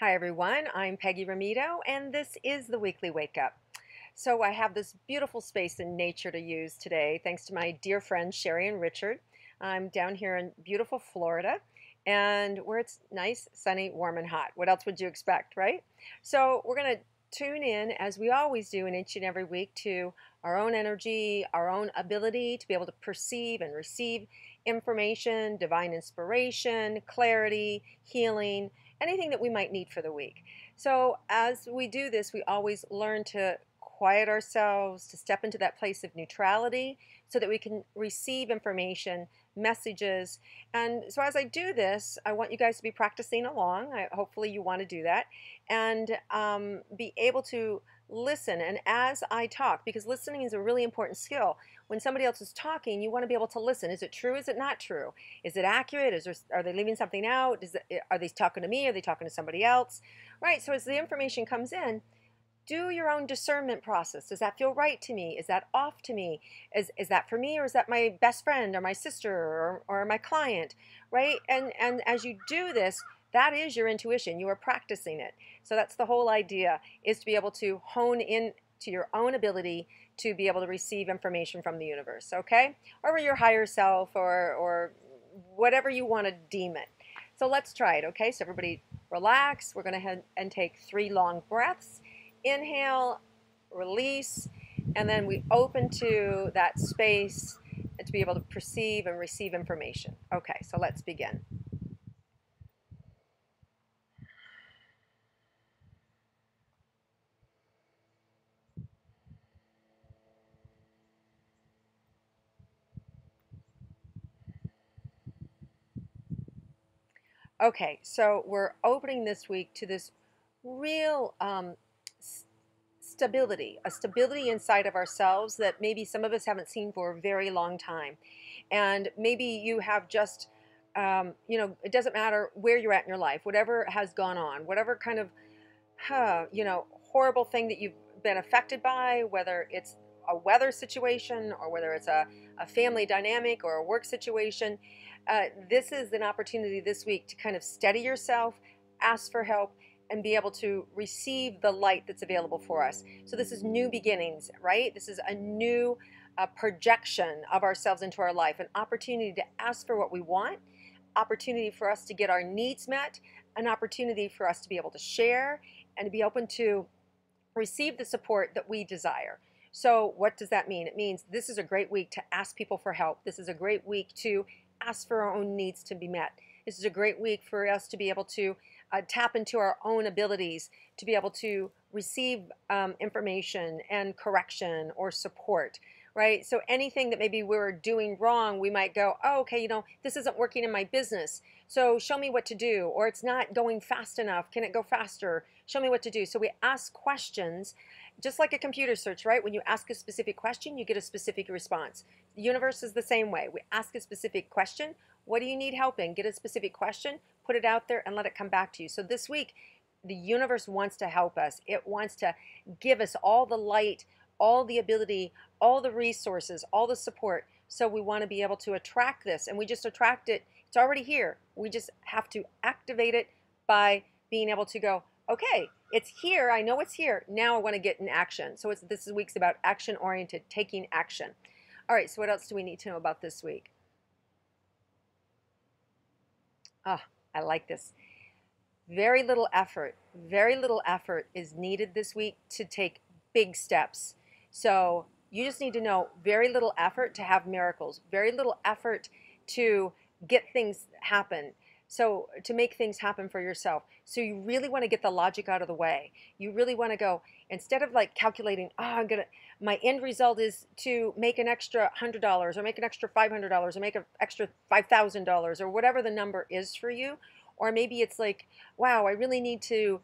Hi everyone, I'm Peggy Rometo and this is the Weekly Wake Up. So I have this beautiful space in nature to use today thanks to my dear friends Sherry and Richard. I'm down here in beautiful Florida and where it's nice, sunny, warm and hot. What else would you expect, right? So we're going to tune in as we always do in each and every week to our own energy, our own ability to be able to perceive and receive information, divine inspiration, clarity, healing, anything that we might need for the week. So as we do this, we always learn to quiet ourselves, to step into that place of neutrality so that we can receive information, messages. And so as I do this, I want you guys to be practicing along. Hopefully you want to do that and be able to listen. And as I talk, because listening is a really important skill. When somebody else is talking, you want to be able to listen. Is it true? Is it not true? Is it accurate? Are they leaving something out? Are they talking to me? Are they talking to somebody else? Right. So as the information comes in, do your own discernment process. Does that feel right to me? Is that off to me? Is that for me, or is that my best friend or my sister or my client? Right. And as you do this, that is your intuition. You are practicing it. So that's the whole idea, is to be able to hone in to your own ability to be able to receive information from the universe, okay? Or your higher self or whatever you want to deem it. So let's try it, okay? So everybody relax. We're going to head and take 3 long breaths. Inhale, release, and then we open to that space and to be able to perceive and receive information. Okay, so let's begin. Okay, so we're opening this week to this real stability, a stability inside of ourselves that maybe some of us haven't seen for a very long time. And maybe you have just, it doesn't matter where you're at in your life, whatever has gone on, whatever kind of, horrible thing that you've been affected by, whether it's a weather situation or whether it's a family dynamic or a work situation. This is an opportunity this week to kind of steady yourself, ask for help, and be able to receive the light that's available for us. So this is new beginnings, right? This is a new projection of ourselves into our life, an opportunity to ask for what we want, opportunity for us to get our needs met, an opportunity for us to be able to share and to be open to receive the support that we desire. So what does that mean? It means this is a great week to ask people for help. This is a great week to ask for our own needs to be met. This is a great week for us to be able to tap into our own abilities to be able to receive information and correction or support, right? So anything that maybe we're doing wrong, we might go, oh, okay, this isn't working in my business. So show me what to do, or it's not going fast enough. Can it go faster? Show me what to do. So we ask questions, just like a computer search, right? When you ask a specific question, you get a specific response. The universe is the same way. We ask a specific question. What do you need help in? Get a specific question, put it out there, and let it come back to you. So this week, the universe wants to help us. It wants to give us all the light, all the ability, all the resources, all the support. So we want to be able to attract this, and we just attract it. It's already here. We just have to activate it by being able to go, okay, it's here. I know it's here. Now I want to get in action. So this week's about action-oriented, taking action. All right, so what else do we need to know about this week? Ah, I like this. Very little effort is needed this week to take big steps. So you just need to know very little effort to have miracles, very little effort to get things happen. So to make things happen for yourself. So you really want to get the logic out of the way. You really want to go, instead of like calculating, my end result is to make an extra $100 or make an extra $500 or make an extra $5,000 or whatever the number is for you. Or maybe it's like, wow, I really need to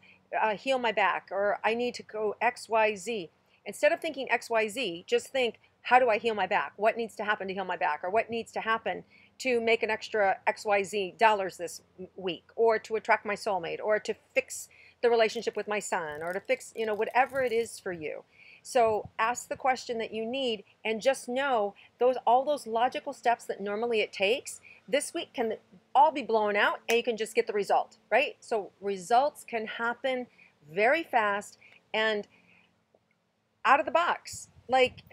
heal my back, or I need to go XYZ. Instead of thinking XYZ, just think, how do I heal my back? What needs to happen to heal my back? Or what needs to happen to make an extra XYZ dollars this week? Or to attract my soulmate? Or to fix the relationship with my son? Or to fix, whatever it is for you. So ask the question that you need and just know all those logical steps that normally it takes, this week can all be blown out and you can just get the result, right? So results can happen very fast and out of the box. Like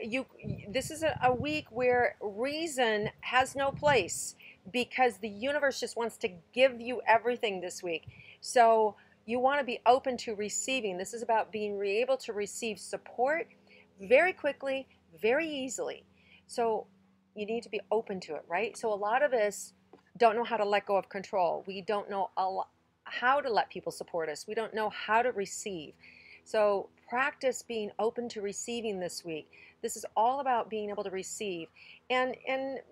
this is a week where reason has no place because the universe just wants to give you everything this week. So you want to be open to receiving. This is about being able to receive support very quickly, very easily. So you need to be open to it, right? So a lot of us don't know how to let go of control. We don't know how to let people support us. We don't know how to receive. So practice being open to receiving this week. This is all about being able to receive. And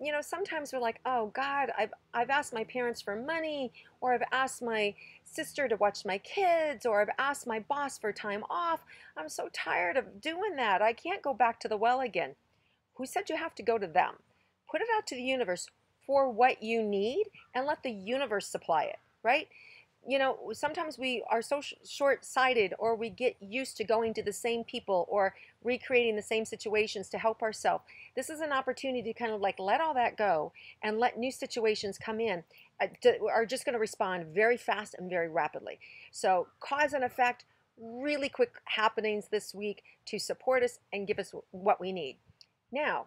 you know, sometimes we're like, oh God, I've asked my parents for money, or I've asked my sister to watch my kids, or I've asked my boss for time off. I'm so tired of doing that. I can't go back to the well again. Who said you have to go to them? Put it out to the universe for what you need and let the universe supply it, right? You know, sometimes we are so short-sighted, or we get used to going to the same people or recreating the same situations to help ourselves. This is an opportunity to kind of like let all that go and let new situations come in, are just going to respond very fast and very rapidly. So cause and effect, really quick happenings this week to support us and give us what we need. Now,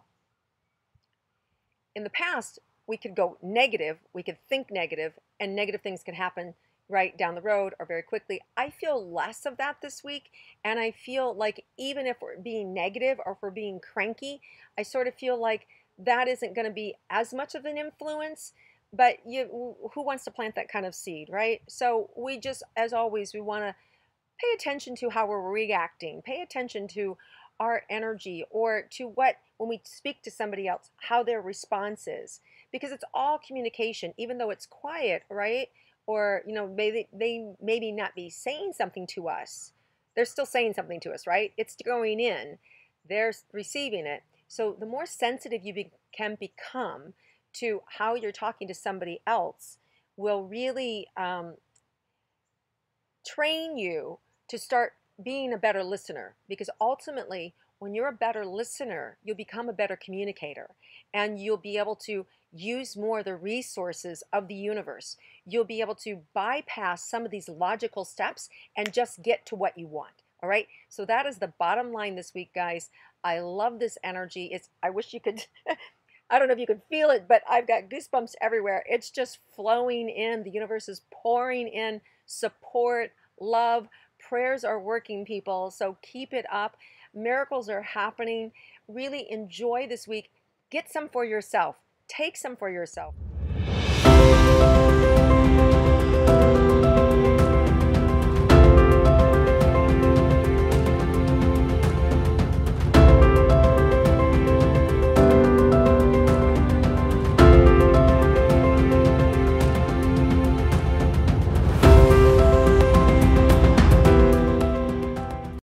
in the past, we could go negative, we could think negative, and negative things could happen right down the road or very quickly. I feel less of that this week, and I feel like even if we're being negative or if we're being cranky, I sort of feel like that isn't going to be as much of an influence, but who wants to plant that kind of seed, right? So we just, as always, we want to pay attention to how we're reacting, pay attention to our energy, or to what, when we speak to somebody else, how their response is, because it's all communication, even though it's quiet, right? Or, you know, they maybe not be saying something to us. They're still saying something to us, right? It's going in. They're receiving it. So the more sensitive you can become to how you're talking to somebody else will really train you to start being a better listener, because ultimately when you're a better listener, you'll become a better communicator, and you'll be able to use more of the resources of the universe. You'll be able to bypass some of these logical steps and just get to what you want. All right, so that is the bottom line this week, guys. I love this energy. I wish you could I don't know if you can feel it, but I've got goosebumps everywhere. It's just flowing in. The universe is pouring in support, love. Prayers are working, people, so keep it up. Miracles are happening. Really enjoy this week. Get some for yourself. Take some for yourself.